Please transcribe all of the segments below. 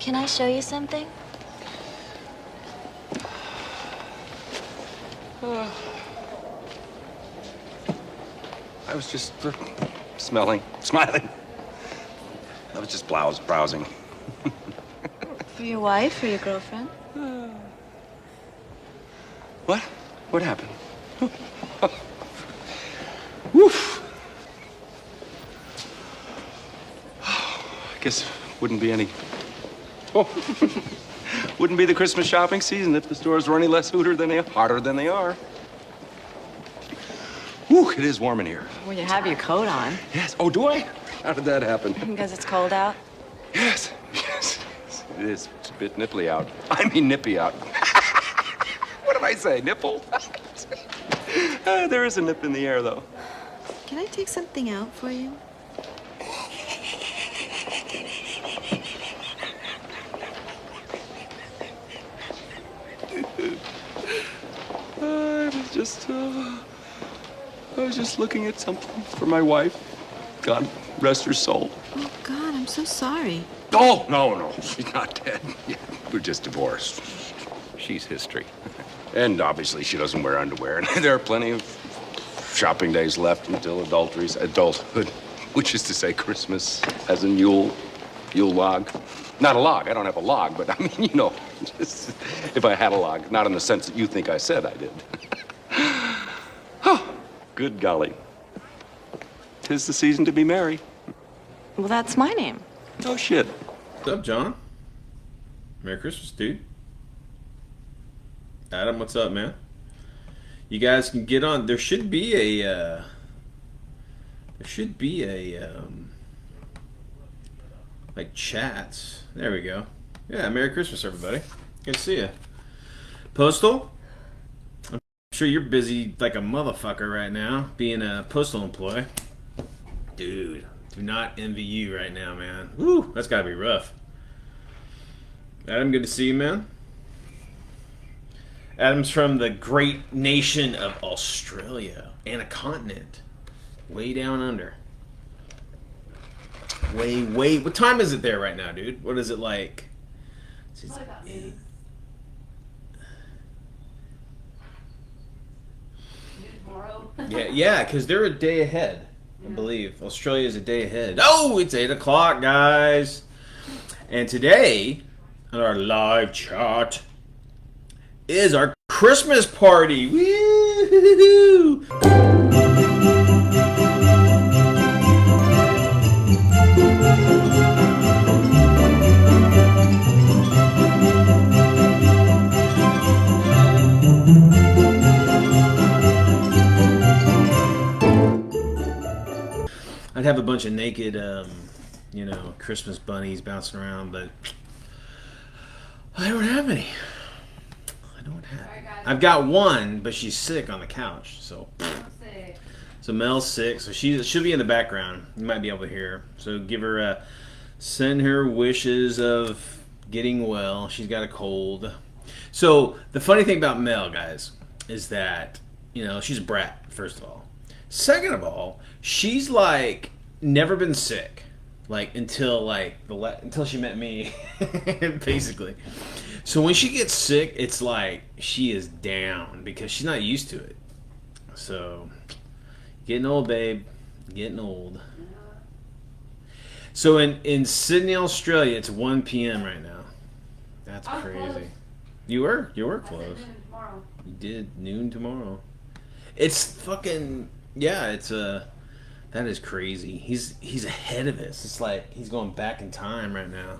Can I show you something? I was just smiling. I was just browsing. For your wife or your girlfriend? What? What happened? Woof. I guess wouldn't be any. Oh. Wouldn't be the Christmas shopping season if the stores were any less hotter than they are. Whew, it is warm in here. Well, you have your coat on. Yes. Oh, do I? How did that happen? Because it's cold out? Yes. It is. It's a bit nipply out. I mean nippy out. What did I say? Nipple? There is a nip in the air, though. Can I take something out for you? I was just looking at something for my wife. God rest her soul. Oh, God, I'm so sorry. Oh, no, she's not dead. Yeah, we're just divorced. She's history. And obviously she doesn't wear underwear. And there are plenty of shopping days left until adulthood, which is to say Christmas as in Yule log. Not a log, I don't have a log, but I mean, you know, just if I had a log, not in the sense that you think I said I did. Oh, good golly. 'Tis the season to be merry. Well, that's my name. Oh, shit. What's up, John? Merry Christmas, dude. Adam, what's up, man? You guys can get on. There should be a like chats. There we go. Yeah, Merry Christmas, everybody. Good to see you. Postal? I'm sure you're busy like a motherfucker right now, being a postal employee. Dude, do not envy you right now, man. Woo, that's gotta be rough. Adam, good to see you, man. Adam's from the great nation of Australia and a continent. Way down under. Way. What time is it there right now, dude? What is it like? It's like 8. Tomorrow. Yeah, because they're a day ahead, I believe. Australia is a day ahead. Oh, it's 8 o'clock, guys. And today, on our live chat, is our Christmas party. Woo! I'd have a bunch of naked, Christmas bunnies bouncing around, but I don't have any. I've got one, but she's sick on the couch. So Mel's sick, so she'll be in the background. You might be able to hear her. So send her wishes of getting well. She's got a cold. So the funny thing about Mel, guys, is that she's a brat. First of all, second of all, she's like never been sick, like until she met me, basically. So when she gets sick, it's like she is down because she's not used to it. So, getting old, babe. Getting old. So in Sydney, Australia, it's 1 p.m. right now. That's crazy. Close. You were close. You did noon tomorrow. It's fucking that is crazy. He's ahead of us. It's like he's going back in time right now.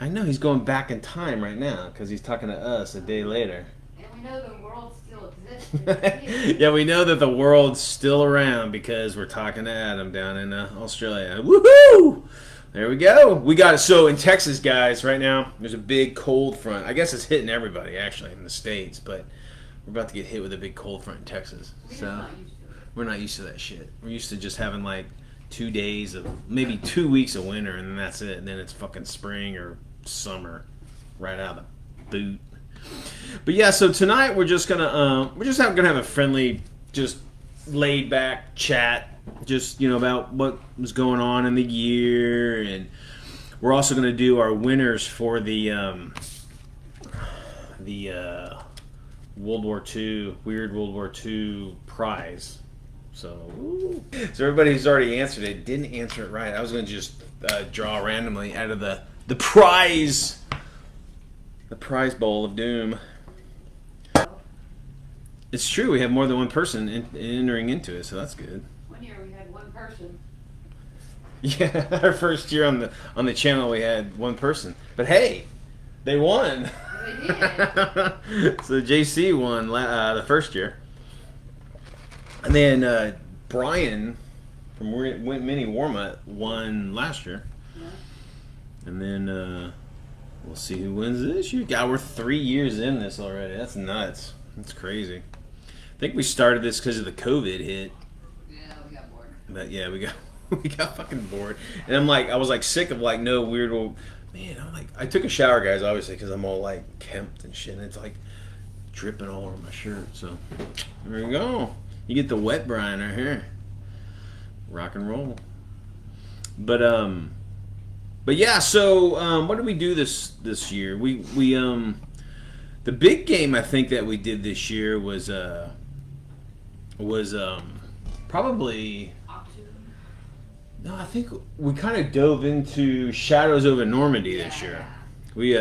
I know he's going back in time right now because he's talking to us a day later. And we know the world still exists. Yeah, we know that the world's still around because we're talking to Adam down in Australia. Woohoo! There we go. We got it. So in Texas, guys, right now, there's a big cold front. I guess it's hitting everybody, actually, in the States, but we're about to get hit with a big cold front in Texas. So we're not used to that shit. We're used to just having like 2 days of, maybe 2 weeks of winter, and then that's it. And then it's fucking spring or summer right out of the boot. But yeah, so tonight we're just gonna have a friendly, just laid back chat, just about what was going on in the year, and we're also going to do our winners for the World War II, Weird World War II prize. So everybody who's already answered it didn't answer it right. I was going to just draw randomly out of the prize bowl of doom. It's true. We have more than one person entering into it, so that's good. One year we had one person. Yeah, our first year on the channel we had one person, but hey, they won. They did. So JC won the first year, and then Brian from Mini Warmut won last year, Yeah. and then we'll see who wins this year. God, we're 3 years in this already. That's nuts. That's crazy. I think we started this because of the COVID hit. Yeah, we got bored. But yeah, we got fucking bored, and I was like sick of like no weird old man. I'm like, I took a shower, guys, obviously because I'm all like kempt and shit, and it's like dripping all over my shirt. So there we go. You get the wet Brian right here. Rock and roll. But yeah. So what did we do this year? We the big game I think that we did this year was probably. No, I think we kind of dove into Shadows over Normandy this year. We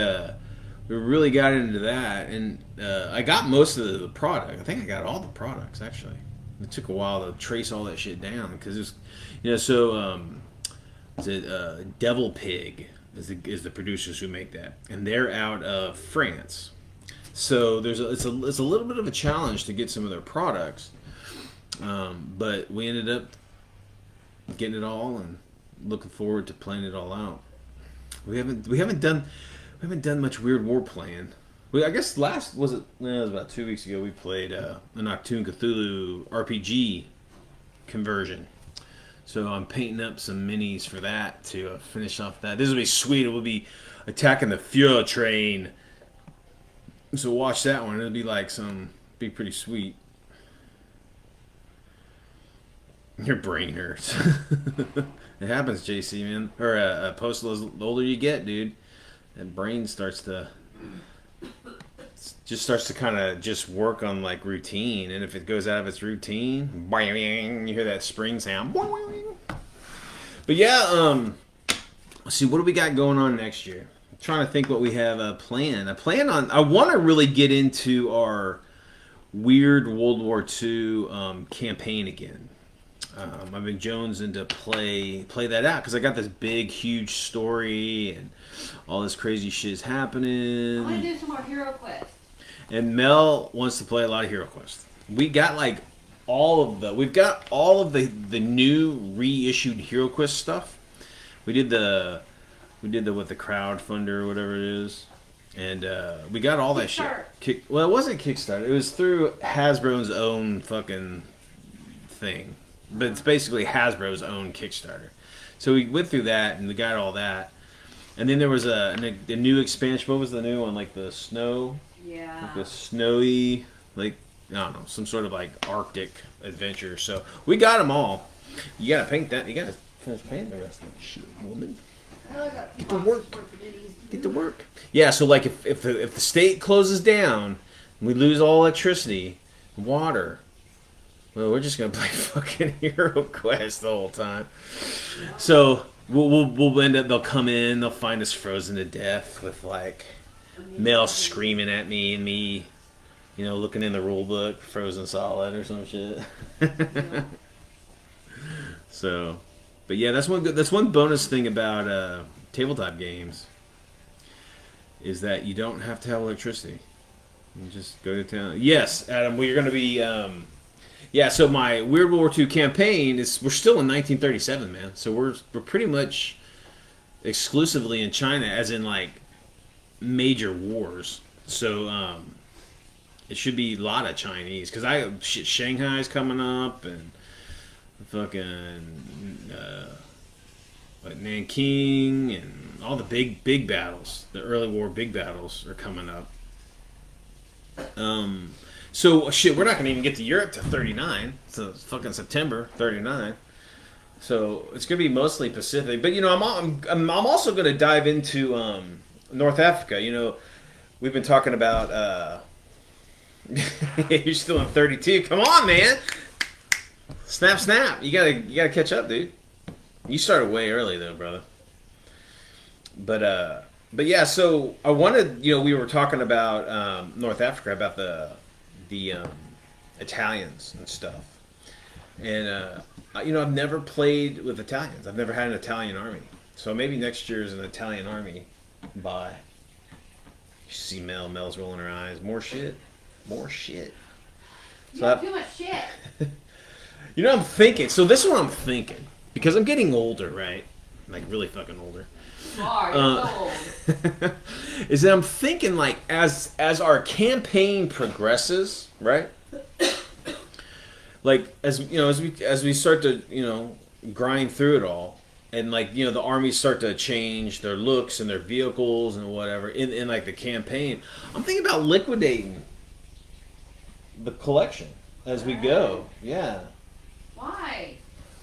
really got into that, and I got most of the product. I think I got all the products actually. It took a while to trace all that shit down because it's, Devil Pig is the producers who make that, and they're out of France. So it's a little bit of a challenge to get some of their products, but we ended up getting it all and looking forward to playing it all out. We haven't done much Weird War playing. I guess it was about 2 weeks ago we played an Achtung Cthulhu RPG conversion. So I'm painting up some minis for that to finish off that. This will be sweet. It will be attacking the Fuhrer train. So watch that one. It'll be pretty sweet. Your brain hurts. It happens, JC, man. Or Postal, the older you get, dude, that brain starts to kind of just work on like routine, and if it goes out of its routine, boing, you hear that spring sound. Boing. But yeah, let's see, what do we got going on next year? I'm trying to think what we have planned. I want to really get into our Weird World War II campaign again. I've been jonesing to play that out because I got this big, huge story and all this crazy shit is happening. I want to do some more Hero Quest. And Mel wants to play a lot of Hero Quest. We've got all of the new reissued Hero Quest stuff. We did the crowdfunder or whatever it is, and we got all that shit. Well, it wasn't Kickstarter. It was through Hasbro's own fucking thing. But it's basically Hasbro's own Kickstarter. So we went through that and we got all that. And then there was a new expansion. What was the new one? Like the snow? Yeah. Like the snowy, I don't know, some sort of like Arctic adventure. So we got them all. You gotta paint that. You gotta finish painting the rest of that shit, woman. Get to work. Get to work. Yeah, so like if the state closes down and we lose all electricity, water, well, we're just gonna play fucking Hero Quest the whole time. So we'll end up. They'll come in. They'll find us frozen to death with like Mel screaming at me and me, looking in the rule book, frozen solid or some shit. So, but yeah, that's one bonus thing about tabletop games is that you don't have to have electricity. You just go to town. Yes, Adam, we're gonna be. Yeah, so my Weird World War II campaign we're still in 1937, man. So we're pretty much exclusively in China, as in like major wars. So it should be a lot of Chinese because Shanghai's coming up and fucking Nanking and all the big battles, the early war big battles are coming up. So shit, we're not gonna even get to Europe to 39. So it's fucking September 39. So it's going to be mostly Pacific. But, you know, I'm also going to dive into North Africa. You know, we've been talking about... You're still in 32. Come on, man. Snap, snap. You gotta catch up, dude. You started way early, though, brother. But yeah, so I wanted, you know, we were talking about North Africa, about the Italians and stuff. And, you know, I've never played with Italians. I've never had an Italian army. So maybe next year is an Italian army buy. You see Mel's rolling her eyes. More shit. More shit. You So have too much shit. you know, I'm thinking. So this is what I'm thinking. Because I'm getting older, right? Like, really fucking older. You are. You're so old. Is that I'm thinking, like, as our campaign progresses, right? Like, as you know, as we start to, you know, grind through it all, and, like, you know, the armies start to change their looks and their vehicles and whatever in like the campaign, I'm thinking about liquidating the collection as we go. Yeah. Why?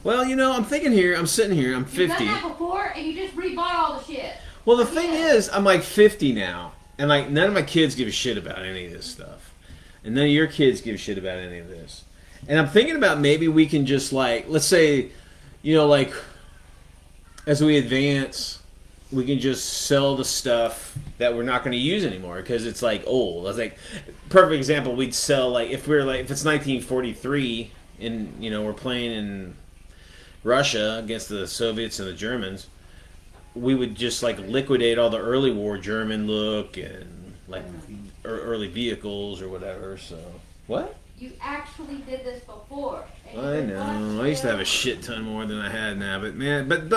Well, you know, I'm thinking here. I'm sitting here. I'm 50. You've done that before, and you just rebought all the shit. Well, the thing is, I'm like 50 now, and like none of my kids give a shit about any of this stuff, and none of your kids give a shit about any of this. And I'm thinking about maybe we can just, like, let's say, you know, like, as we advance, we can just sell the stuff that we're not going to use anymore because it's, like, old. I was like, perfect example, we'd sell, like, if it's 1943 and, you know, we're playing in Russia against the Soviets and the Germans, we would just, like, liquidate all the early war German look and, like, early vehicles or whatever. So what? You actually did this before. And I you know. I used to have a shit ton more than I had now, but man, but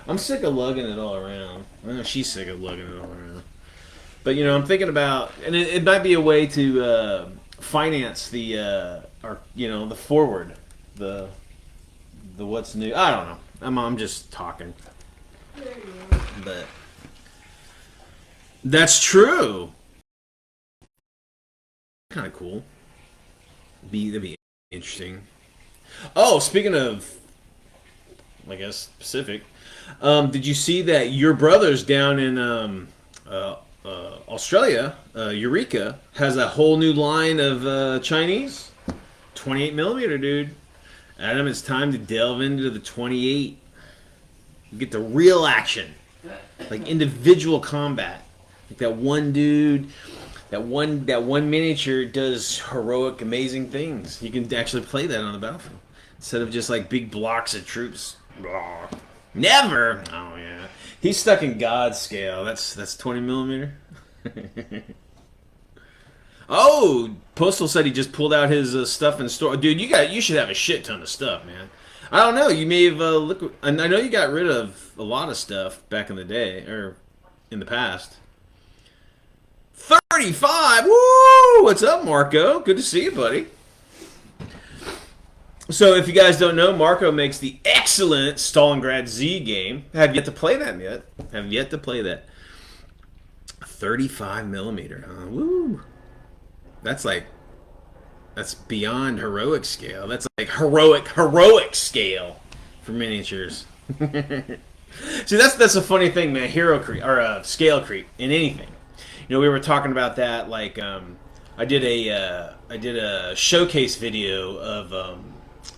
I'm sick of lugging it all around. I know she's sick of lugging it all around. But you know, I'm thinking about, and it might be a way to finance the the forward, the what's new. I don't know. I'm just talking. There you are. But that's true. Kind of cool. That'd be interesting. Oh, speaking of, I guess, Pacific, did you see that your brother's down in Australia, Eureka, has a whole new line of Chinese 28 millimeter, dude. Adam, it's time to delve into the 28. You get the real action, like individual combat, like that one dude. That one miniature does heroic, amazing things. You can actually play that on the battlefield instead of just like big blocks of troops. Never. Oh yeah, he's stuck in God scale. That's 20 millimeter. Oh, Postal said he just pulled out his stuff in store. Dude, you should have a shit ton of stuff, man. I don't know. You may have I know you got rid of a lot of stuff back in the day or in the past. 35! Woo! What's up, Marco? Good to see you, buddy. So, if you guys don't know, Marco makes the excellent Stalingrad Z game. Have yet to play that yet. Have yet to play that. 35 millimeter. Woo! That's beyond heroic scale. That's like heroic scale for miniatures. See, that's a funny thing, man. Hero creep or scale creep in anything. You know, we were talking about that. Like, I did a showcase video of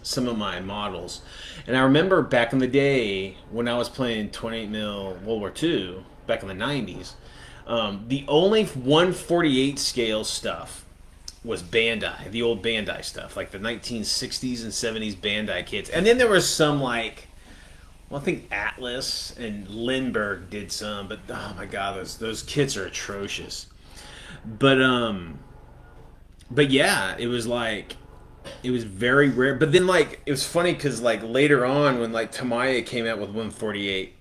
some of my models, and I remember back in the day when I was playing 28 mil World War II, back in the 90s, the only 148 scale stuff was Bandai, the old Bandai stuff, like the 1960s and 70s Bandai kits, and then there was some like. Well, I think Atlas and Lindbergh did some, but oh my god, those kits are atrocious. But yeah, it was very rare. But then like it was funny because like later on when like Tamiya came out with 148,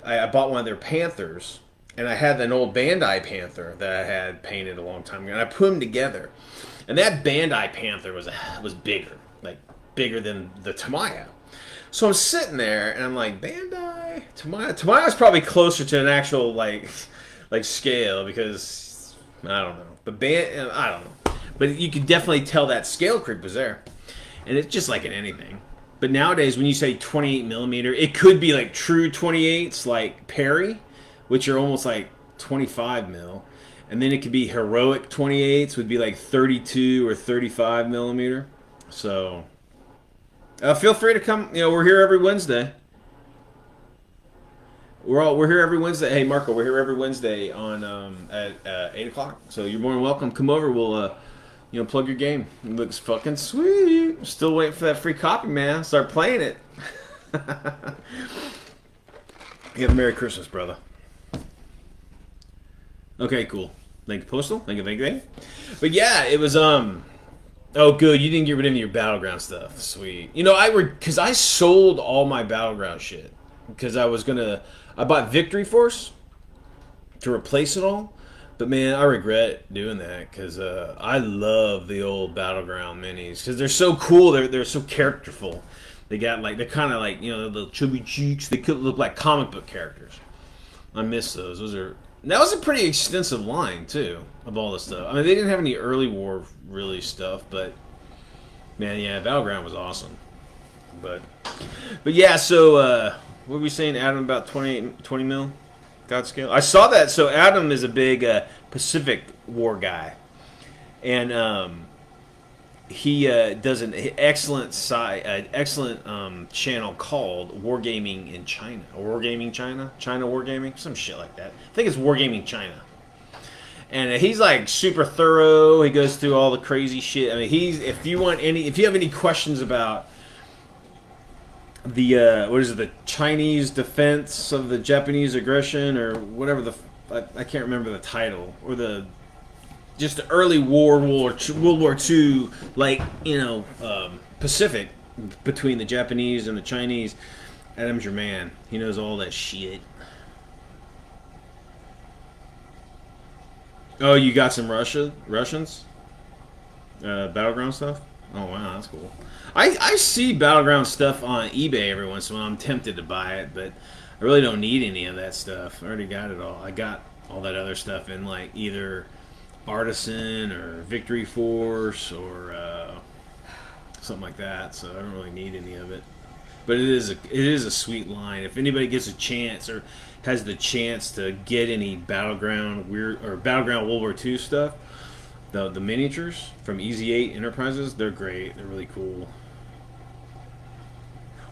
I bought one of their Panthers, and I had an old Bandai Panther that I had painted a long time ago, and I put them together, and that Bandai Panther was bigger, like bigger than the Tamiya. So I'm sitting there and I'm like, Bandai, Tamiya's probably closer to an actual like scale because I don't know, but I don't know, but you could definitely tell that scale creep was there, and it's just like in anything, But nowadays, when you say 28 millimeter, it could be like true 28s, like Perry, which are almost like 25 mil, and then it could be heroic 28s, would be like 32 or 35 millimeter. So, feel free to come. You know, we're here every Wednesday. We're here every Wednesday. Hey, Marco, we're here every Wednesday on at 8 o'clock. So you're more than welcome. Come over. We'll plug your game. It looks fucking sweet. Still waiting for that free copy, man. Start playing it. You have a Merry Christmas, brother. Okay, cool. Thank you, Postal. Thank you. But yeah, it was oh good. You didn't get rid of any of your Battleground stuff. Sweet. You know, because I sold all my Battleground shit because I bought Victory Force to replace it all. But man, I regret doing that because I love the old Battleground minis because they're so cool. They're so characterful. They're kind of like, you know, the little chubby cheeks. They could look like comic book characters. I miss those. That was a pretty extensive line too of all this stuff. I mean, they didn't have any early war really stuff, but man, yeah, Battleground was awesome. But yeah, so what were we saying, Adam, about 20 mil? God scale. I saw that. So Adam is a big Pacific War guy, and he does an excellent channel called Wargaming in China, or Wargaming China, China Wargaming, some shit like that. I think it's Wargaming China, and he's like super thorough. He goes through all the crazy shit. I mean, if you have any questions about the Chinese defense of the Japanese aggression or whatever I can't remember the title, or just the early World War II, like, you know, Pacific between the Japanese and the Chinese. Adam's your man. He knows all that shit. Oh, you got some Russians? Battleground stuff? Oh wow, that's cool. I see Battleground stuff on eBay every once in a while. I'm tempted to buy it, but I really don't need any of that stuff. I already got it all. I got all that other stuff in like either Artisan or Victory Force or something like that. So I don't really need any of it. But it is a sweet line. If anybody gets a chance or has the chance to get any Battleground Battleground World War II stuff, the miniatures from Easy 8 Enterprises, they're great. They're really cool.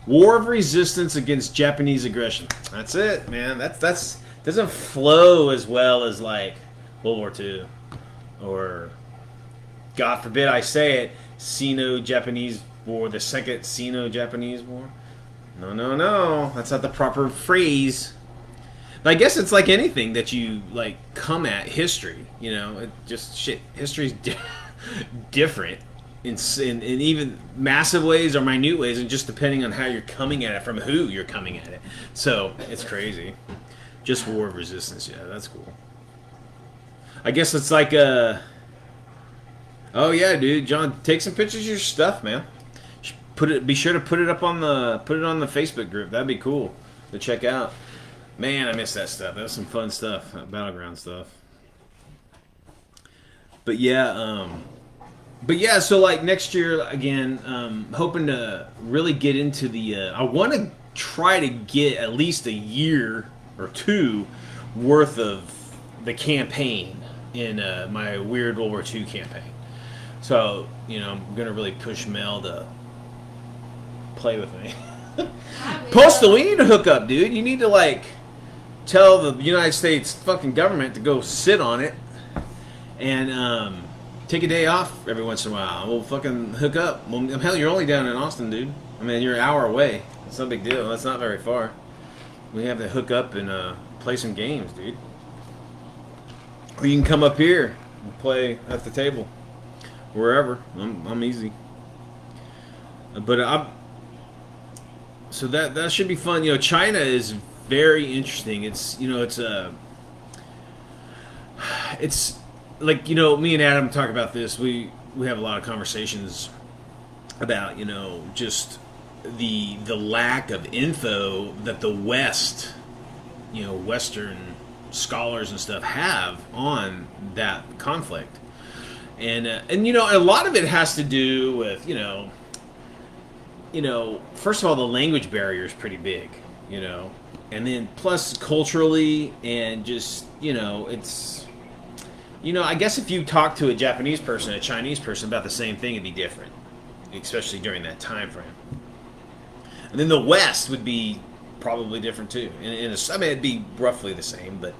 War of Resistance against Japanese aggression. That's it, man. That's doesn't flow as well as like World War II or, God forbid I say it, Sino-Japanese War, the second Sino-Japanese War. No. That's not the proper phrase. But I guess it's like anything that you like come at history, you know, it just shit. History's different in even massive ways or minute ways, and just depending on how you're coming at it, from who you're coming at it. So it's crazy. Just War of Resistance, yeah, that's cool. I guess it's like oh yeah, dude, John, take some pictures of your stuff, man. Be sure to put it on the Facebook group. That'd be cool to check out. Man, I miss that stuff. That was some fun stuff, Battleground stuff. But yeah, so like next year again, hoping to really get into the. I want to try to get at least a year or two worth of the campaign in my Weird World War II campaign. So you know, I'm gonna really push Mel to play with me. Postal, we need to hook up, dude. You need to like tell the United States fucking government to go sit on it and take a day off every once in a while. We'll fucking hook up. Well, hell, you're only down in Austin, dude. I mean, you're an hour away. It's no big deal. That's not very far. We have to hook up and play some games, dude. Or you can come up here and play at the table. Wherever. I'm easy. But so that should be fun. You know, China is very interesting. It's, you know, it's like, you know, me and Adam talk about this. We have a lot of conversations about, you know, just the lack of info that the West, you know, Western scholars and stuff have on that conflict. And you know, a lot of it has to do with, you know, first of all, the language barrier is pretty big, and then plus culturally and just, it's, I guess if you talk to a Japanese person, a Chinese person about the same thing, it'd be different, especially during that time frame. And then the West would be probably different too. It'd be roughly the same, but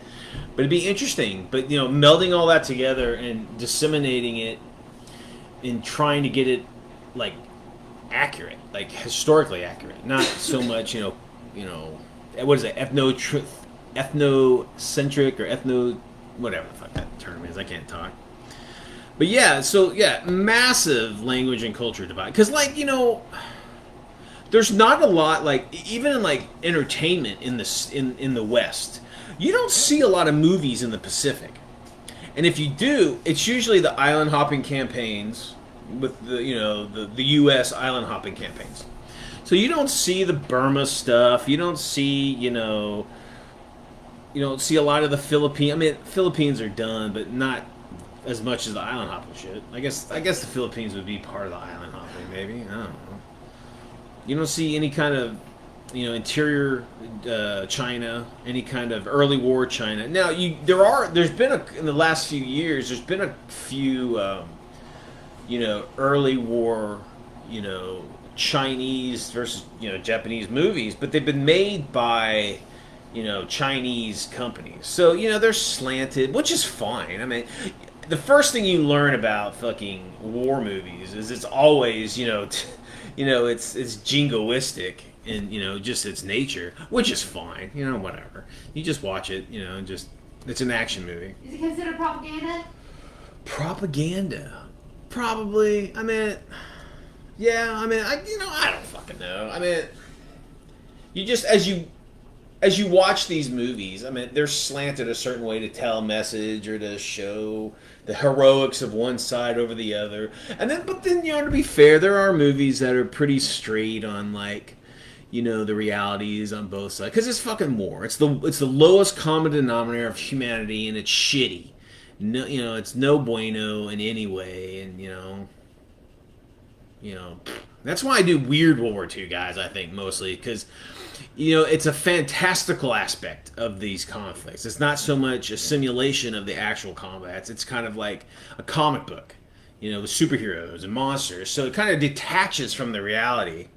it'd be interesting. But melding all that together and disseminating it and trying to get it like accurate, like historically accurate, not so much what is it, ethnocentric or ethno whatever the fuck that term is. I can't talk. But yeah, so yeah, massive language and culture divide. Because there's not a lot, like, even in like entertainment in the West, you don't see a lot of movies in the Pacific. And if you do, it's usually the island hopping campaigns with the U.S. island hopping campaigns. So you don't see the Burma stuff. You don't see you don't see a lot of the Philippines. I mean, Philippines are done, but not as much as the island hopping shit. I guess the Philippines would be part of the island hopping, maybe. I don't know. You don't see any kind of, interior China, any kind of early war China. Now, there's been in the last few years, there's been a few, early war, Chinese versus, Japanese movies, but they've been made by, Chinese companies. So, they're slanted, which is fine. I mean, the first thing you learn about fucking war movies is it's always, it's jingoistic in, just its nature, which is fine, whatever. You just watch it, it's an action movie. Is it considered propaganda? Propaganda. Probably. I mean, yeah, I mean, I don't fucking know. I mean, you just, as you watch these movies, I mean, they're slanted a certain way to tell a message or to show the heroics of one side over the other. But then, to be fair, there are movies that are pretty straight on, like, the realities on both sides. Because it's fucking war. It's the lowest common denominator of humanity, and it's shitty. No, it's no bueno in any way, and, that's why I do weird World War II, guys, I think, mostly, because it's a fantastical aspect of these conflicts. It's not so much a simulation of the actual combats. It's kind of like a comic book, with superheroes and monsters. So it kind of detaches from the reality.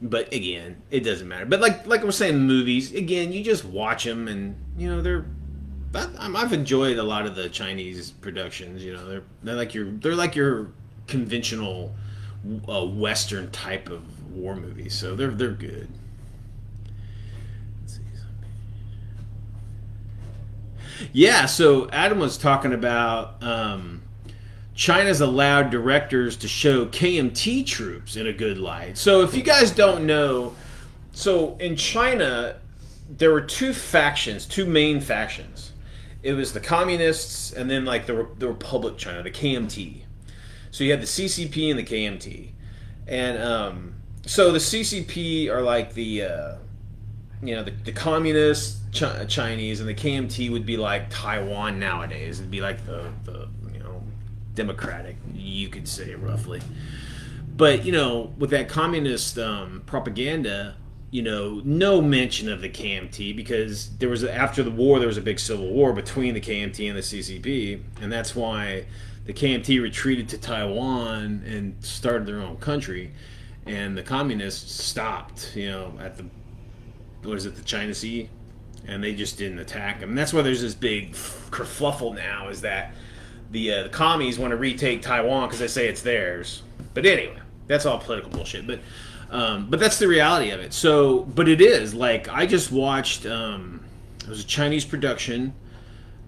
But again, it doesn't matter. But like I was saying, movies, again, you just watch them, and I've enjoyed a lot of the Chinese productions. They're like your conventional Western type of war movies. So they're good. Yeah, so Adam was talking about China's allowed directors to show KMT troops in a good light. So if you guys don't know, so in China, there were two main factions. It was the communists and then like the Republic China, the KMT. So you had the CCP and the KMT. And so the CCP are like the communist Chinese, and the KMT would be like Taiwan nowadays. It'd be like the democratic, you could say, roughly. But with that communist propaganda, no mention of the KMT, because after the war there was a big civil war between the KMT and the CCP, and that's why the KMT retreated to Taiwan and started their own country, and the communists stopped, at the China Sea, and they just didn't attack them. And that's why there's this big kerfluffle now, is that the commies want to retake Taiwan because they say it's theirs. But anyway, that's all political bullshit. But that's the reality of it. So, but it is, like, I just watched, it was a Chinese production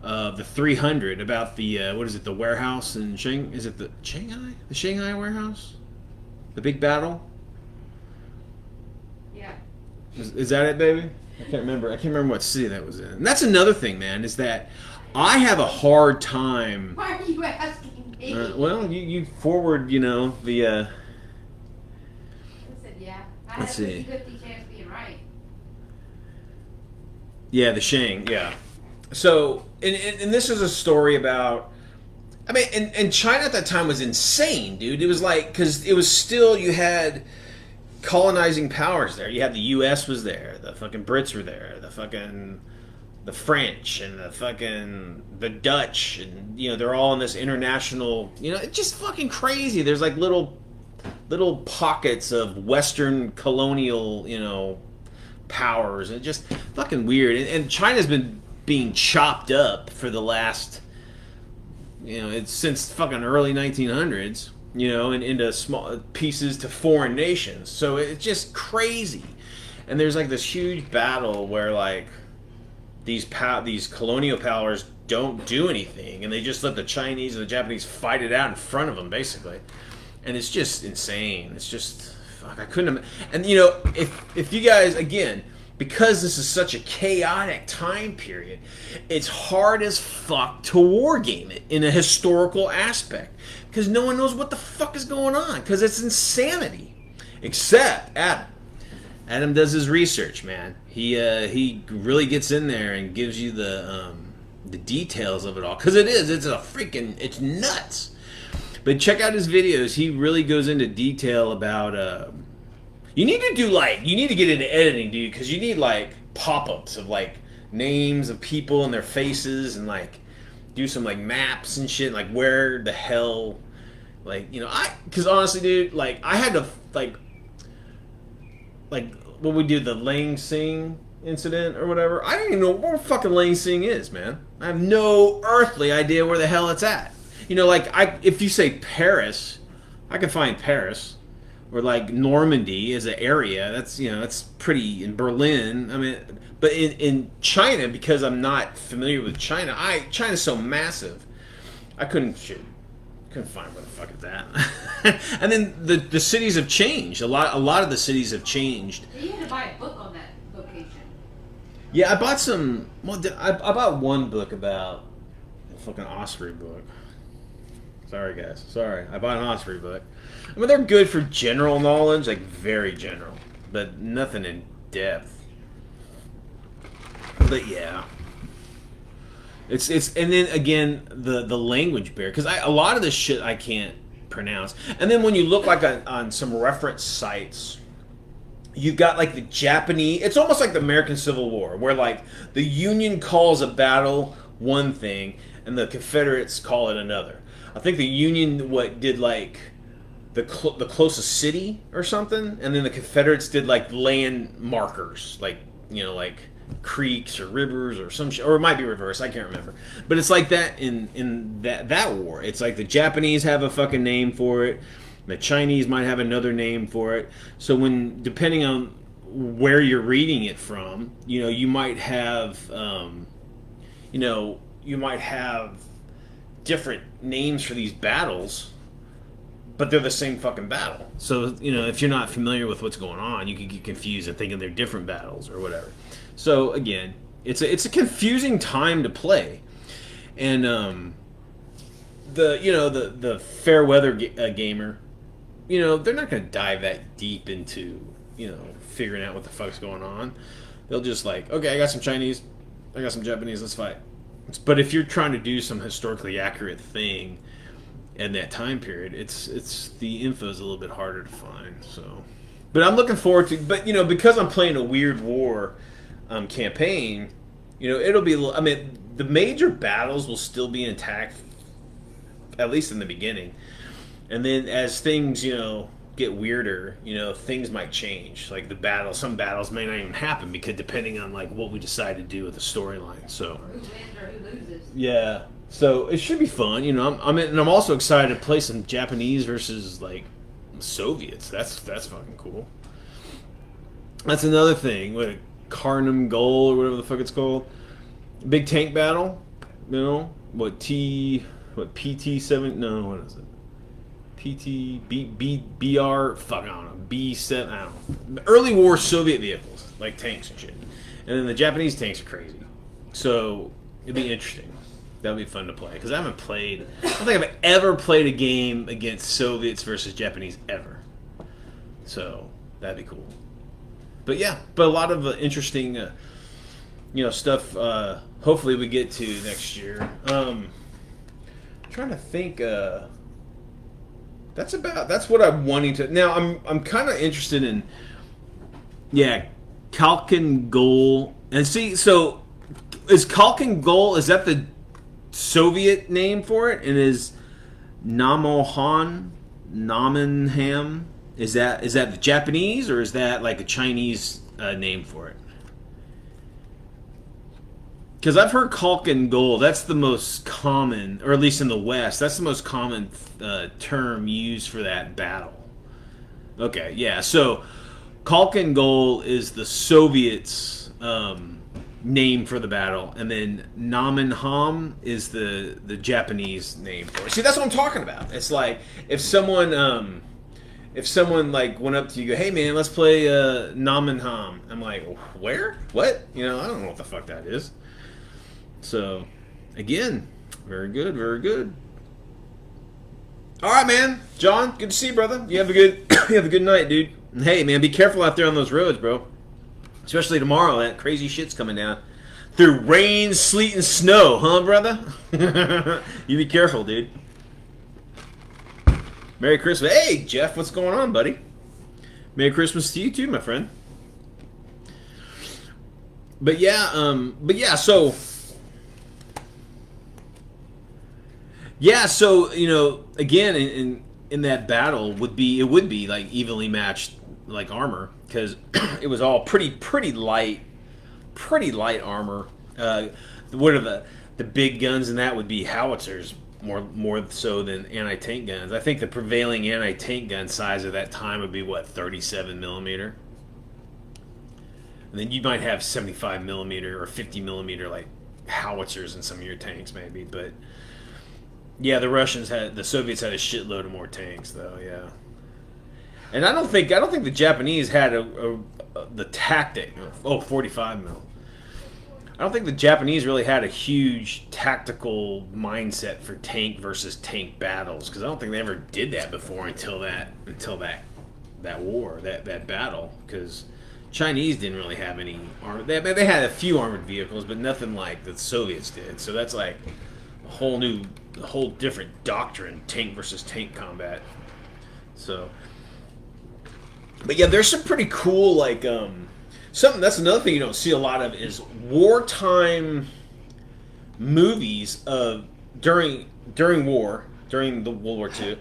of the 300 about the, the warehouse in Shanghai? Is it the Shanghai? The Shanghai warehouse? The big battle? Yeah. Is that it, baby? I can't remember. I can't remember what city that was in. And that's another thing, man, is that I have a hard time. Why are you asking me? Well, you forward, the. I said, yeah. I Let's had a see. 50-50 chance of being right. Yeah, the Shang, yeah. So, and this is a story about. I mean, and China at that time was insane, dude. It was like, because it was still, you had colonizing powers there. You had the U.S. was there, the fucking Brits were there, the French and the Dutch, and they're all in this international. It's just fucking crazy. There's like little pockets of Western colonial powers, and just fucking weird. And China's been being chopped up for the last it's since fucking early 1900s. And into small pieces to foreign nations. So it's just crazy. And there's like this huge battle where like these colonial powers don't do anything, and they just let the Chinese and the Japanese fight it out in front of them, basically. And it's just insane. It's just fuck. I couldn't. And if you guys, again, because this is such a chaotic time period, it's hard as fuck to wargame it in a historical aspect. Because no one knows what the fuck is going on. Because it's insanity. Except Adam. Adam does his research, man. He really gets in there and gives you the details of it all. Because it's nuts. But check out his videos. He really goes into detail about... You need to get into editing, dude. Because you need like pop-ups of like names of people and their faces, and like do some like maps and shit. Like where the hell... because honestly, dude, like, I had to, like, when we did the Lang Sing incident or whatever, I don't even know where fucking Lang Sing is, man. I have no earthly idea where the hell it's at. If you say Paris, I can find Paris. Or, like, Normandy is an area. That's pretty, in Berlin. I mean, but in China, because I'm not familiar with China, China's so massive, I couldn't find where the fuck it's at. And then the cities have changed. A lot of the cities have changed. You had to buy a book on that location. Yeah, I bought some. Well, I bought one book about a fucking Osprey book. Sorry, guys. Sorry, I bought an Osprey book. I mean, they're good for general knowledge, like very general, but nothing in depth. But yeah. It's and then again the language barrier, because a lot of this shit I can't pronounce. And then when you look like on some reference sites, you've got like the Japanese. It's almost like the American Civil War, where like the Union calls a battle one thing and the Confederates call it another. I think the Union did like the closest city or something, and then the Confederates did like land markers, like like creeks or rivers or some shit, or it might be reversed, I can't remember. But it's like that in that war. It's like the Japanese have a fucking name for it, the Chinese might have another name for it. So depending on where you're reading it from, you might have you might have different names for these battles, but they're the same fucking battle. So if you're not familiar with what's going on, you could get confused and thinking they're different battles or whatever. So again, it's a confusing time to play, and the fair weather gamer, they're not going to dive that deep into figuring out what the fuck's going on. They'll just like, okay, I got some Chinese, I got some Japanese, let's fight. But if you're trying to do some historically accurate thing in that time period, it's the info is a little bit harder to find. So, but I'm looking forward to. But because I'm playing a Weird War campaign, it'll be. I mean, the major battles will still be intact, at least in the beginning, and then as things get weirder, things might change. Like some battles may not even happen, because depending on like what we decide to do with the storyline. So Who wins or who loses. yeah, so it should be fun. I'm also excited to play some Japanese versus like Soviets. That's fucking cool. That's another thing with Karnam Goal or whatever the fuck it's called. Big tank battle. PT7? No, what is it? BR, fuck, I don't know, B7, I don't know. Early war Soviet vehicles, like tanks and shit. And then the Japanese tanks are crazy. So, it'd be interesting. That'd be fun to play. Because I don't think I've ever played a game against Soviets versus Japanese ever. So, that'd be cool. But yeah, a lot of interesting, stuff, hopefully we get to next year. I'm trying to think, That's what I'm wanting to. Now I'm kind of interested in. Yeah, Kalkin Gol, and see, so is Kalkin Gol, is that the Soviet name for it, and is Namenham, is that the Japanese, or is that like a Chinese name for it? Because I've heard Kalkin Gol, that's the most common, or at least in the West, that's the most common term used for that battle. Okay, yeah, so Kalkin Gol is the Soviets' name for the battle, and then Namenham is the Japanese name for it. See, that's what I'm talking about. It's like if someone like went up to you, and go, "Hey man, let's play Namenham." I'm like, "Where? What? You know, I don't know what the fuck that is." So, again, very good, very good. All right, man, John, good to see you, brother. You have a good you have a good night, dude. And hey, man, be careful out there on those roads, bro. Especially tomorrow, that crazy shit's coming down. Through rain, sleet, and snow, huh, brother? You be careful, dude. Merry Christmas. Hey, Jeff, what's going on, buddy? Merry Christmas to you, too, my friend. But yeah, so... Yeah, so, you know, again, in that battle, it would be like evenly matched, like armor, because it was all pretty light armor. What are the big guns in that would be howitzers more so than anti-tank guns. I think the prevailing anti-tank gun size of that time would be 37 millimeter, and then you might have 75 millimeter or 50 millimeter like howitzers in some of your tanks maybe, but yeah, the Soviets had a shitload of more tanks though, yeah. And I don't think the Japanese had the tactic. 45 mil. I don't think the Japanese really had a huge tactical mindset for tank versus tank battles, because I don't think they ever did that before until that war, that battle. Because Chinese didn't really have any armor. They had a few armored vehicles, but nothing like the Soviets did. So that's like a whole different doctrine, tank versus tank combat. So. But yeah, there's some pretty cool, like, that's another thing you don't see a lot of is wartime movies during the World War II,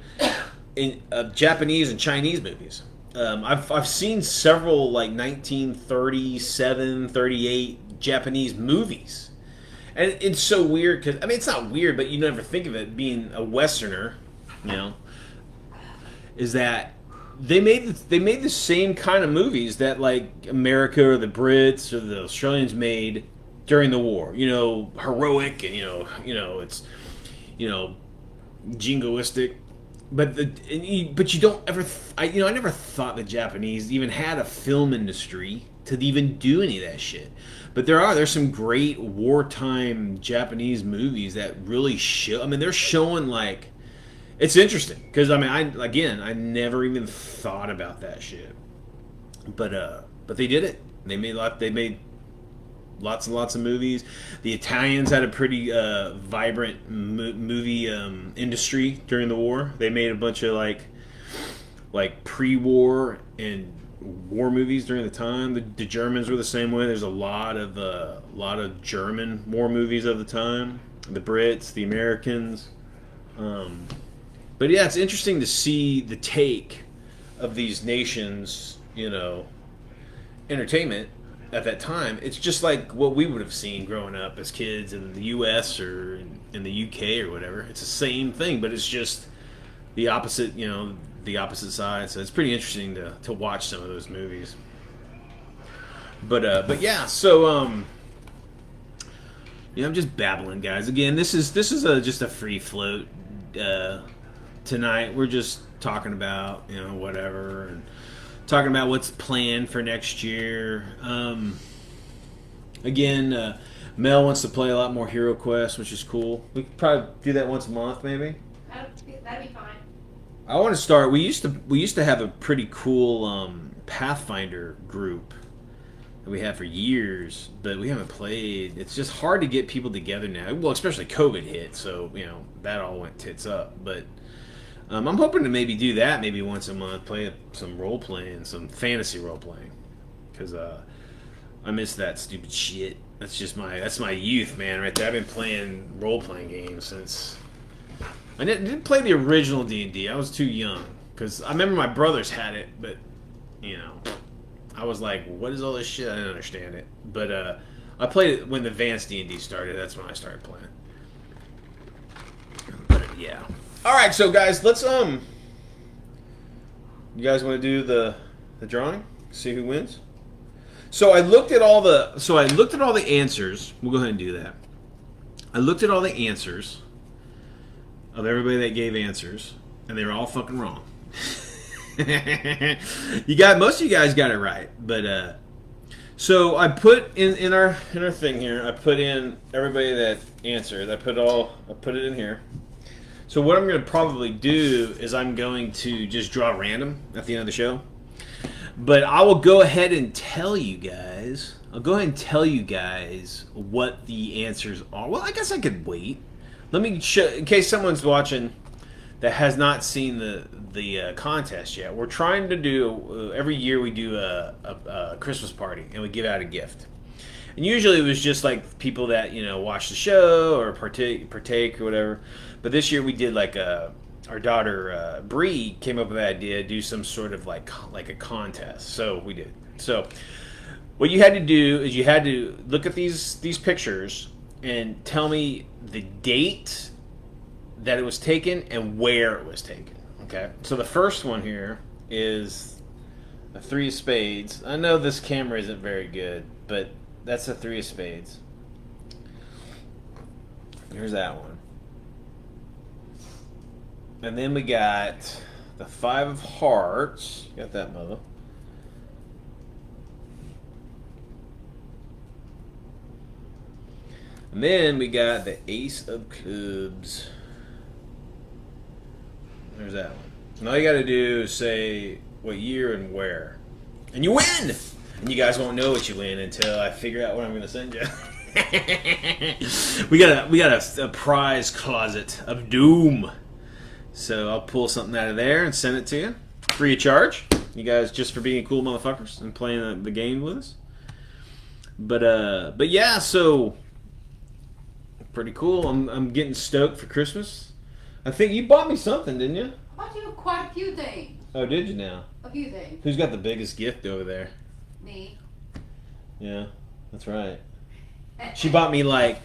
in Japanese and Chinese movies. I've seen several like 1937, 38 Japanese movies, and it's so weird because I mean it's not weird, but you never think of it being a Westerner, you know, is that. They made the same kind of movies that like America or the Brits or the Australians made during the war. You know, heroic and you know it's jingoistic. But you don't ever I never thought the Japanese even had a film industry to even do any of that shit. But there's some great wartime Japanese movies that really show. I mean, they're showing like. It's interesting because I mean I never even thought about that shit, but they did it. They made lots and lots of movies. The Italians had a pretty vibrant movie industry during the war. They made a bunch of like pre-war and war movies during the time. The Germans were the same way. There's a lot of German war movies of the time. The Brits, the Americans. But yeah, it's interesting to see the take of these nations, you know, entertainment at that time. It's just like what we would have seen growing up as kids in the U.S. or in the U.K. or whatever. It's the same thing, but it's just the opposite, you know, the opposite side. So it's pretty interesting to watch some of those movies. But yeah, so I'm just babbling, guys. Again, this is just a free float. Tonight we're just talking about, you know, whatever, and talking about what's planned for next year. Again, Mel wants to play a lot more Hero Quest, which is cool. We could probably do that once a month, maybe. That'd be fine. I want to start. We used to have a pretty cool Pathfinder group that we had for years, but we haven't played. It's just hard to get people together now. Well, especially COVID hit, so you know that all went tits up. But I'm hoping to maybe do that maybe once a month, play some role playing, some fantasy role playing, because I miss that stupid shit. That's my youth, man, right there. I've been playing role playing games since I didn't play the original D&D. I was too young because I remember my brothers had it, but you know, I was like, what is all this shit? I didn't understand it, but I played it when the advanced D&D started. That's when I started playing. But yeah. All right, so guys, let's You guys want to do the drawing? See who wins? So I looked at all the answers. We'll go ahead and do that. I looked at all the answers of everybody that gave answers, and they were all fucking wrong. Most of you guys got it right, but so I put in our thing here. I put in everybody that answered. I put it in here. So what I'm going to probably do is I'm going to just draw random at the end of the show. But I will go ahead and tell you guys. I'll go ahead and tell you guys what the answers are. Well, I guess I could wait. Let me show, in case someone's watching that has not seen the contest yet. We're trying to do every year we do a Christmas party and we give out a gift. And usually it was just like people that watch the show or partake or whatever. But this year we did like our daughter Bree came up with the idea to do some sort of like a contest. So we did. So what you had to do is you had to look at these pictures and tell me the date that it was taken and where it was taken. Okay. So the first one here is a 3 of spades. I know this camera isn't very good, but that's a 3 of spades. Here's that one. And then we got the 5 of hearts. Got that, mother. And then we got the ace of clubs. There's that one. And all you got to do is say what year and where. And you win! And you guys won't know what you win until I figure out what I'm going to send you. we got a prize closet of doom. So I'll pull something out of there and send it to you. Free of charge. You guys just for being cool motherfuckers and playing the game with us. But yeah, so pretty cool. I'm getting stoked for Christmas. I think you bought me something, didn't you? I bought you quite a few things. Oh, did you now? A few things. Who's got the biggest gift over there? Me. Yeah, that's right. She bought me like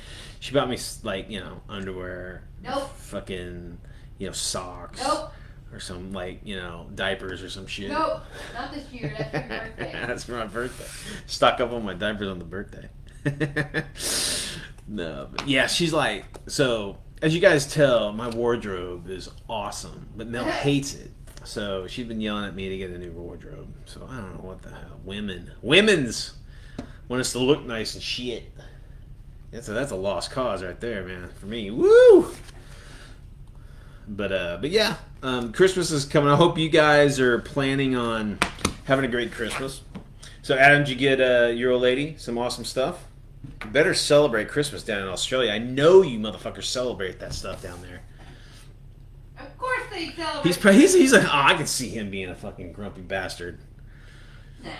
underwear. Nope. Fucking socks. Nope. Or some diapers or some shit. Nope. Not this year. That's for your birthday. That's for my birthday. Stock up on my diapers on the birthday. No, but yeah, she's like, so as you guys tell, my wardrobe is awesome, but Mel hates it. So she's been yelling at me to get a new wardrobe. So I don't know what the hell. Women's want us to look nice and shit. That's a lost cause right there, man. For me, woo. But yeah, Christmas is coming. I hope you guys are planning on having a great Christmas. So Adam, did you get your old lady some awesome stuff? You better celebrate Christmas down in Australia. I know you motherfuckers celebrate that stuff down there. Of course they celebrate. He's like, I can see him being a fucking grumpy bastard. Nah.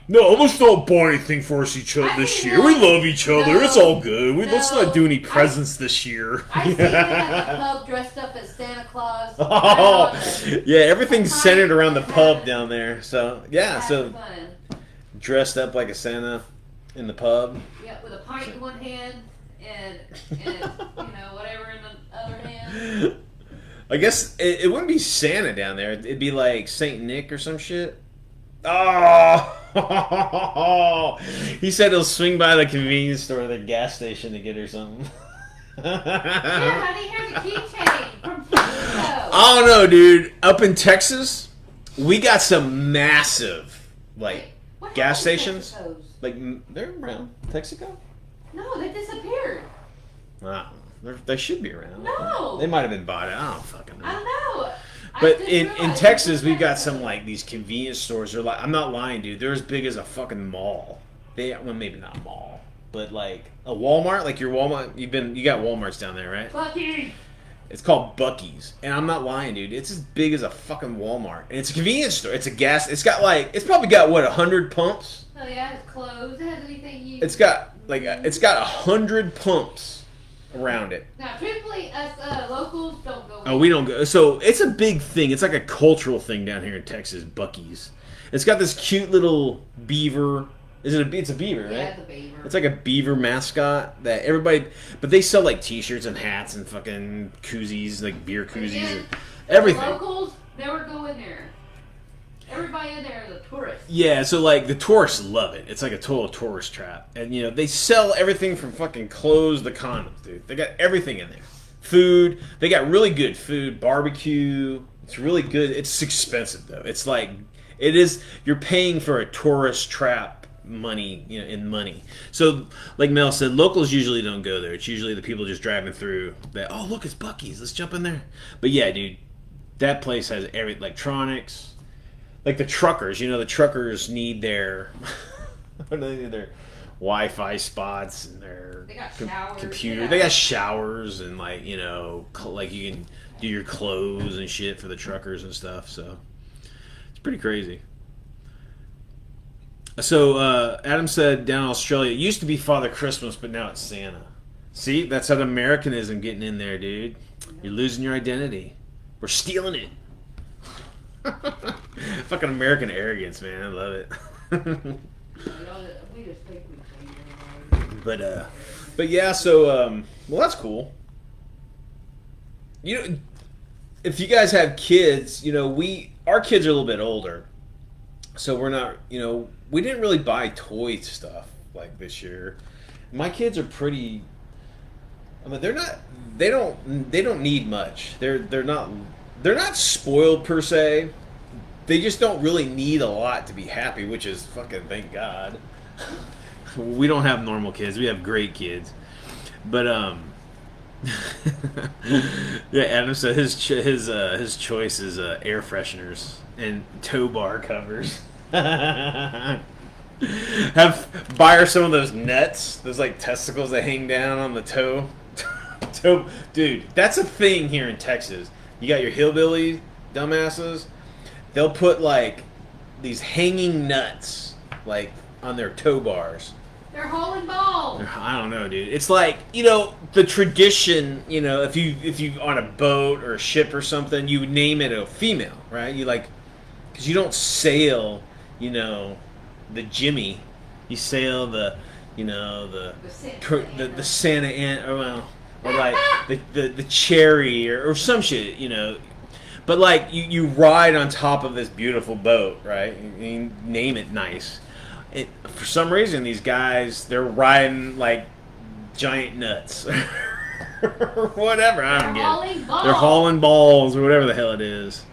No, let's not buy anything for us each other this year. We love each other. No, It's all good. Let's no. not do any presents this year. I see him at the pub dressed up as Santa Claus. Oh, yeah, everything's centered around the pub down there. So yeah, so Fun. dressed up like a Santa in the pub. Yeah, with a pint in one hand and whatever in the other hand. I guess it wouldn't be Santa down there. It'd be like Saint Nick or some shit. Oh, he said he'll swing by the convenience store or the gas station to get her something. Here, honey, here's a keychain from Frisco. I don't know, dude. Up in Texas, we got some massive What gas happened to stations. Texaco's? They're around Texaco. No, they disappeared. Wow, they should be around. No. They might have been bought out. I don't fucking know. I don't know. But I just in realized Texas, they we've got some disappeared. these convenience stores. They're I'm not lying, dude. They're as big as a fucking mall. Maybe not a mall, but like a Walmart, like your Walmart. You got Walmarts down there, right? Bucky. It's called Bucky's, and I'm not lying, dude. It's as big as a fucking Walmart, and it's a convenience store. It's a gas. It's got like it's probably got what 100 pumps. Oh yeah, it has clothes. It has anything you. It's got like it's got 100 pumps around it. Now, truthfully, us locals don't go. Oh, we don't go. So it's a big thing. It's like a cultural thing down here in Texas. Bucky's. It's got this cute little beaver. Is it a? It's a beaver, right? Yeah, it's a beaver. It's like a beaver mascot that everybody. But they sell like T-shirts and hats and fucking koozies, like beer koozies and everything. The locals never go in there. Everybody in there is a tourist. Yeah, so like the tourists love it. It's like a total tourist trap, and you know they sell everything from fucking clothes to condoms, dude. They got everything in there. Food. They got really good food. Barbecue. It's really good. It's expensive though. It's like it is. You're paying for a tourist trap. Money, you know, in money. So, like Mel said, locals usually don't go there. It's usually the people just driving through that. Oh, look, it's Bucky's. Let's jump in there. But yeah, dude, that place has every electronics. Like the truckers, you know, the truckers need their their Wi-Fi spots and their They got showers, computer. yeah. They got showers and like you know, like you can do your clothes and shit for the truckers and stuff. So it's pretty crazy. So Adam said down in Australia, it used to be Father Christmas, but now it's Santa. See, that's that Americanism getting in there, dude. You're losing your identity. We're stealing it. Fucking American arrogance, man. I love it. We just think we But yeah. So well, that's cool. You know, if you guys have kids, you know, our kids are a little bit older, so we're not, you know. We didn't really buy toy stuff like this year. My kids are pretty. I mean, they're not. They don't need much. They're not spoiled per se. They just don't really need a lot to be happy, which is fucking thank God. We don't have normal kids. We have great kids, but yeah. Adam said his choice is air fresheners and tow bar covers. Buy her some of those nets, those like testicles that hang down on the toe. Dude, that's a thing here in Texas. You got your hillbilly dumbasses. They'll put like these hanging nuts like on their toe bars. They're hauling balls. I don't know, dude. It's like, you know, the tradition, you know, if you on a boat or a ship or something, you would name it a female, right? You like, because you don't sail, you know, the Jimmy. You sail the, you know, the Santa Ana, or like the Cherry or some shit, you know. But like you ride on top of this beautiful boat, right? You name it nice. For some reason, these guys, they're riding like giant nuts. Or whatever, I don't get it. They're hauling balls or whatever the hell it is.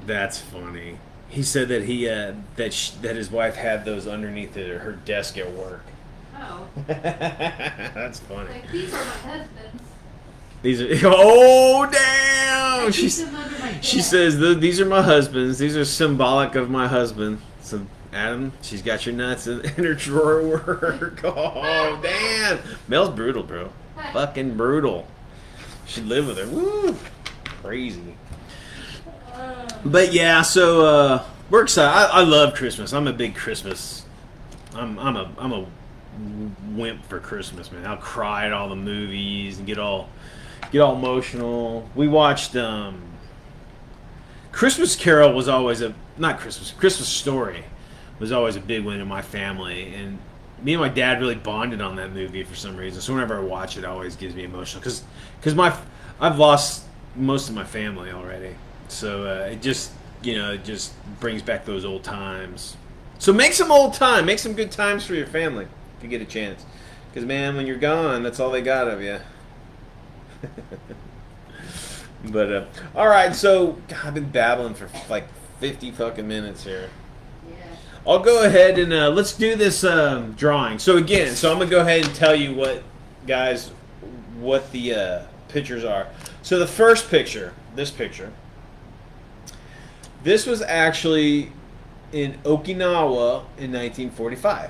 That's funny. He said that he that his wife had those underneath her desk at work. Oh. That's funny. Like, these are my husband's. These are oh damn! She She says these are my husband's. These are symbolic of my husband. So Adam, she's got your nuts in her drawer at work. Oh damn! Mel's brutal, bro. Fucking brutal. Should live with her. Woo! Crazy. But yeah, so we're excited. I love Christmas. I'm a big Christmas. I'm a wimp for Christmas, man. I'll cry at all the movies and get all emotional. We watched Christmas Carol was always Christmas Story was always a big one in my family, and me and my dad really bonded on that movie for some reason. So whenever I watch it, it always gives me emotional because I've lost most of my family already. So it just brings back those old times. So make some good times for your family if you get a chance. Because man, when you're gone, that's all they got of you. But all right, so God, I've been babbling for like 50 fucking minutes here. Yeah. I'll go ahead and let's do this drawing. So I'm gonna go ahead and tell you what the pictures are. So the first picture, this was actually in Okinawa in 1945.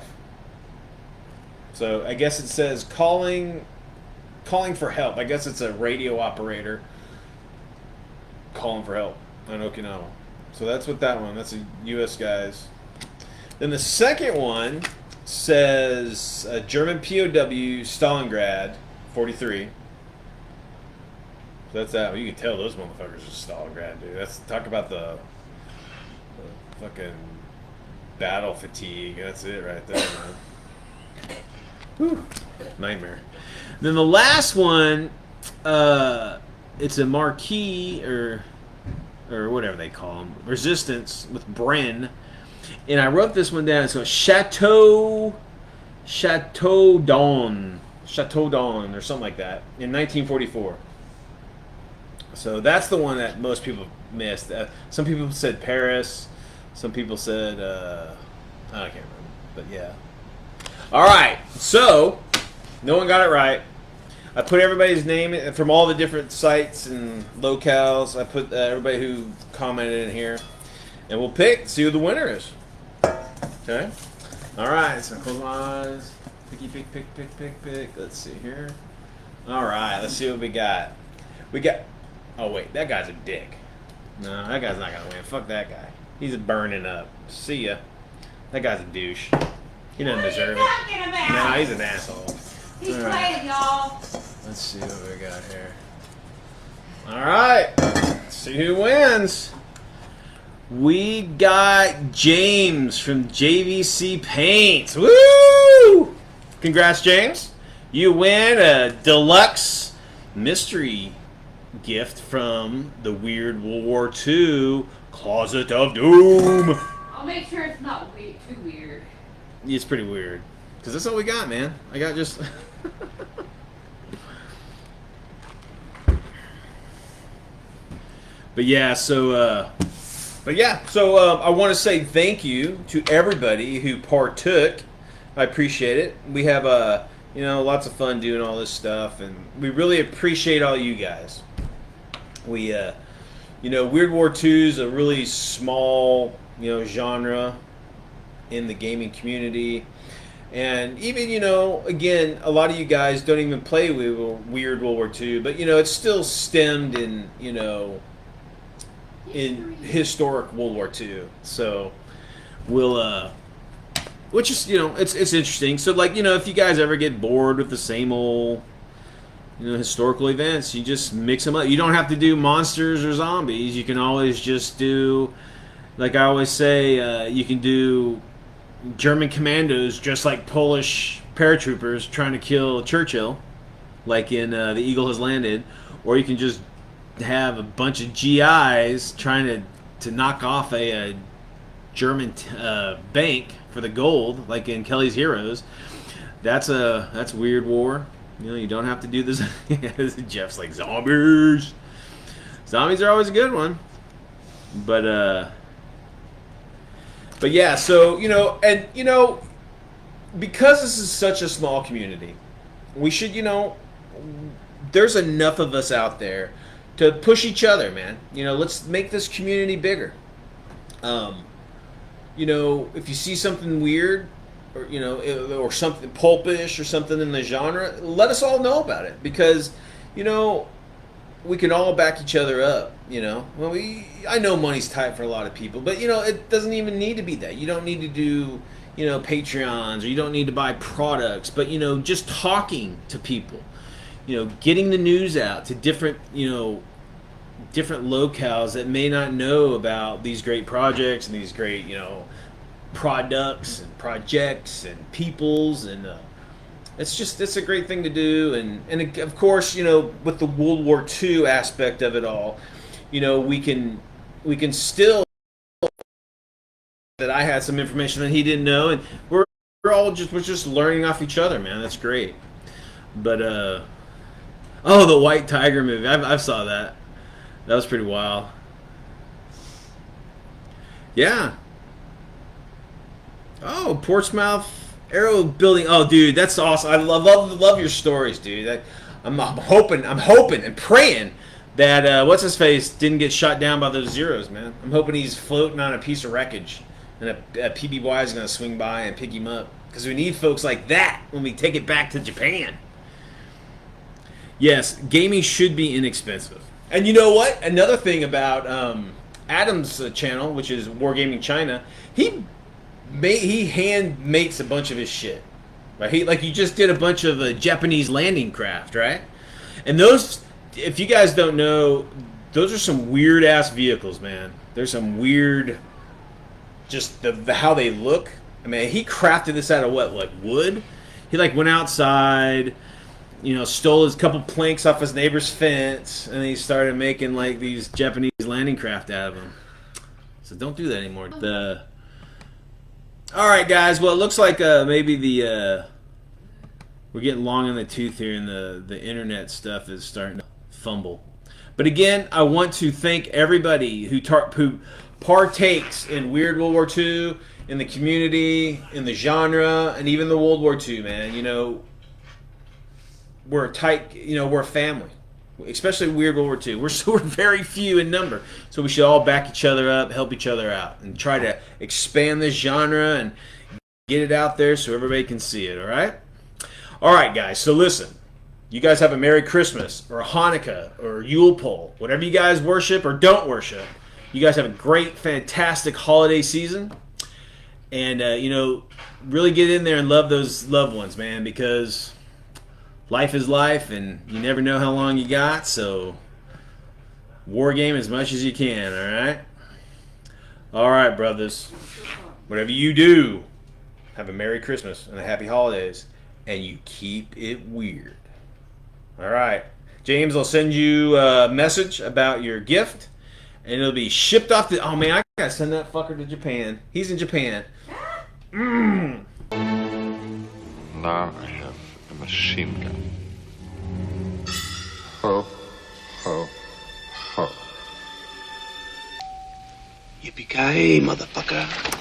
So I guess it says calling for help. I guess it's a radio operator calling for help on Okinawa. So that's what that one. That's a U.S. guys. Then the second one says German POW Stalingrad 43. So that's that. You can tell those motherfuckers are Stalingrad, dude. That's talk about the fucking battle fatigue. That's it right there, man. Whew. Nightmare. Then the last one, it's a Marquis or whatever they call them, Resistance with Bren. And I wrote this one down. So Chateau Dawn, or something like that, in 1944. So that's the one that most people missed. Some people said Paris. Some people said I can't remember, but yeah. All right, so no one got it right. I put everybody's name from all the different sites and locales. I put everybody who commented in here, and we'll see who the winner is. Okay. All right. So close my eyes. Pick. Let's see here. All right. Let's see what we got. Oh wait, that guy's a dick. No, that guy's not gonna win. Fuck that guy. He's burning up. See ya. That guy's a douche. He doesn't deserve it. No, he's an asshole. He's All right. playing, y'all. Let's see what we got here. All right. Let's see who wins. We got James from JVC Paints. Woo! Congrats, James. You win a deluxe mystery gift from the Weird World War II Closet of Doom. I'll make sure it's not too weird. It's pretty weird. Because that's all we got, man. I got just... But yeah, so I want to say thank you to everybody who partook. I appreciate it. We have lots of fun doing all this stuff, and we really appreciate all you guys. We Weird War II is a really small genre in the gaming community, and even again, a lot of you guys don't even play Weird World War II, but it's still stemmed in in historic World War II. So we'll which is it's interesting. So if you guys ever get bored with the same old historical events, you just mix them up. You don't have to do monsters or zombies. You can always just do, like I always say, you can do German commandos just like Polish paratroopers trying to kill Churchill, like in The Eagle Has Landed, or you can just have a bunch of GIs trying to knock off a German bank for the gold, like in Kelly's Heroes. That's Weird War. You don't have to do this. Jeff's like, zombies. Zombies are always a good one. But yeah, so because this is such a small community, we should there's enough of us out there to push each other, man. Let's make this community bigger. If you see something weird, or something pulpish or something in the genre, let us all know about it, because we can all back each other up. I know money's tight for a lot of people, but it doesn't even need to be that. You don't need to do Patreons, or you don't need to buy products, but just talking to people, getting the news out to different different locales that may not know about these great projects and these great products and projects and peoples, and it's a great thing to do. And of course, with the World War II aspect of it all, we can still, that I had some information that he didn't know, and we're just learning off each other, man. That's great. But the White Tiger movie, I saw that. That was pretty wild. Yeah. Oh, Portsmouth Aero Building. Oh, dude, that's awesome. I love your stories, dude. I'm hoping and praying that what's his face didn't get shot down by those Zeros, man. I'm hoping he's floating on a piece of wreckage, and a PBY is gonna swing by and pick him up. because we need folks like that when we take it back to Japan. Yes, gaming should be inexpensive. And you know what? Another thing about Adam's channel, which is Wargaming China, he hand makes a bunch of his shit. Right? He just did a bunch of Japanese landing craft, right? And those, if you guys don't know, those are some weird ass vehicles, man. There's some weird, just the how they look. I mean, he crafted this out of what, like wood? He like went outside, you know, stole his couple planks off his neighbor's fence, and he started making like these Japanese landing craft out of them. So don't do that anymore. All right, guys. Well, it looks like maybe we're getting long in the tooth here, and the internet stuff is starting to fumble. But again, I want to thank everybody who partakes in Weird World War II, in the community, in the genre, and even the World War II, man. You know, we're a tight, you know, we're a family. Especially Weird World War II. We're very few in number. So we should all back each other up, help each other out, and try to expand this genre and get it out there so everybody can see it, all right? All right, guys, so listen. You guys have a Merry Christmas or a Hanukkah or Yule Pole, whatever you guys worship or don't worship. You guys have a great, fantastic holiday season. And, you know, really get in there and love those loved ones, man, because life is life and you never know how long you got. So war game as much as you can, all right? All right, brothers. Whatever you do, have a Merry Christmas and a Happy Holidays. And you keep it weird. All right. James, I'll send you a message about your gift. And it'll be shipped off to... Oh, man, I gotta send that fucker to Japan. He's in Japan. Now I have a machine gun. Ho, ho, ho. Yippee-ki-yay, motherfucker.